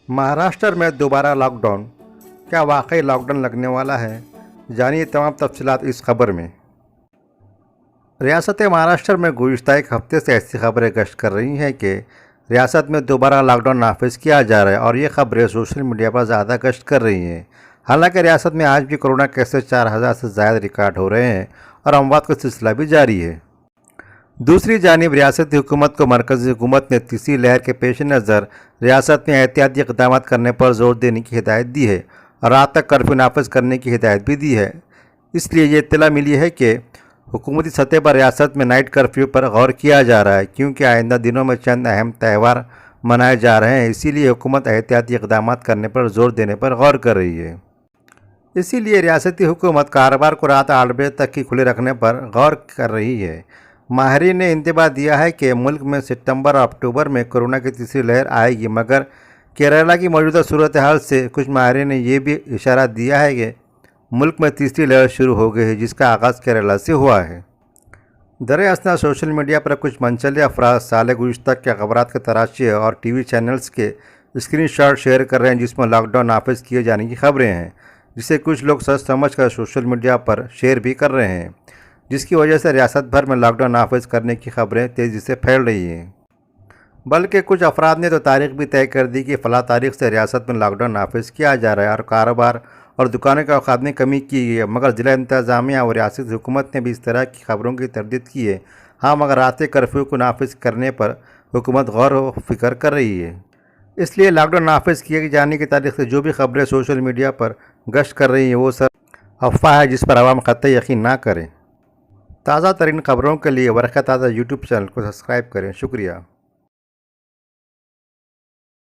महाराष्ट्र में दोबारा लॉकडाउन। क्या वाकई लॉकडाउन लगने वाला है? जानिए तमाम तफसीलात इस खबर में। रियासत महाराष्ट्र में गुज़िश्ता एक हफ्ते से ऐसी खबरें गश्त कर रही हैं कि रियासत में दोबारा लॉकडाउन नाफिज किया जा रहा है और ये खबरें सोशल मीडिया पर ज़्यादा गश्त कर रही हैं। हालांकि रियासत में आज भी कोरोना केसेस 4000 से ज़्यादा रिकॉर्ड हो रहे हैं और अमवात का सिलसिला भी जारी है। दूसरी जानिब रियासती हुकूमत को मरकज़ी हुकूमत ने तीसरी लहर के पेश नज़र रियासत में एहतियाती इक़दाम करने पर ज़ोर देने की हिदायत दी है और रात तक कर्फ्यू नाफिज करने की हिदायत भी दी है। इसलिए ये इत्तला मिली है कि हुकूमती सतह पर रियासत में नाइट कर्फ्यू पर गौर किया जा रहा है, क्योंकि आइंदा दिनों में चंद अहम त्यौहार मनाए जा रहे हैं। इसीलिए हुकूमत एहतियाती इक़दाम करने पर ज़ोर देने पर गौर कर रही है। इसीलिए रियासती हुकूमत कारोबार को रात 8 बजे तक की खुले रखने पर गौर कर रही है। माहिरीन ने इंतबाह दिया है कि मुल्क में सितंबर और अक्टूबर में कोरोना की तीसरी लहर आएगी, मगर केरला की मौजूदा सूरत हाल से कुछ माहिरीन ने यह भी इशारा दिया है कि मुल्क में तीसरी लहर शुरू हो गई है, जिसका आगाज़ केरला से हुआ है। दरअसल सोशल मीडिया पर कुछ मनचले अफराद साल गुज़िश्ता के अखबारात के तराशी और टीवी चैनल्स के स्क्रीनशॉट शेयर कर रहे हैं, जिसमें लॉकडाउन नाफिज किए जाने की खबरें हैं, जिसे कुछ लोग सच समझ कर सोशल मीडिया पर शेयर भी कर रहे हैं, जिसकी वजह से रियासत भर में लॉकडाउन नाफिज करने की खबरें तेज़ी से फैल रही हैं। बल्कि कुछ अफराद ने तो तारीख भी तय कर दी कि फ़लाँ तारीख से रियासत में लॉकडाउन नाफिज किया जा रहा है और कारोबार और दुकानों के औकात में कमी की गई है, मगर ज़िला इंतज़ामिया और रियासती हुकूमत ने भी इस तरह की खबरों की तरदीद की है। हाँ, मगर रात कर्फ्यू को नाफिज करने पर हुकूमत गौर व फिक्र कर रही है। इसलिए लॉकडाउन नाफिज किए जाने की तारीख से जो भी खबरें सोशल मीडिया पर गश्त कर रही हैं वो सब अफवाह है, जिस पर आवाम कतई यकीन ना करें। ताज़ा तरीन खबरों के लिए वर्क़ा ताज़ा यूट्यूब चैनल को सब्सक्राइब करें। शुक्रिया।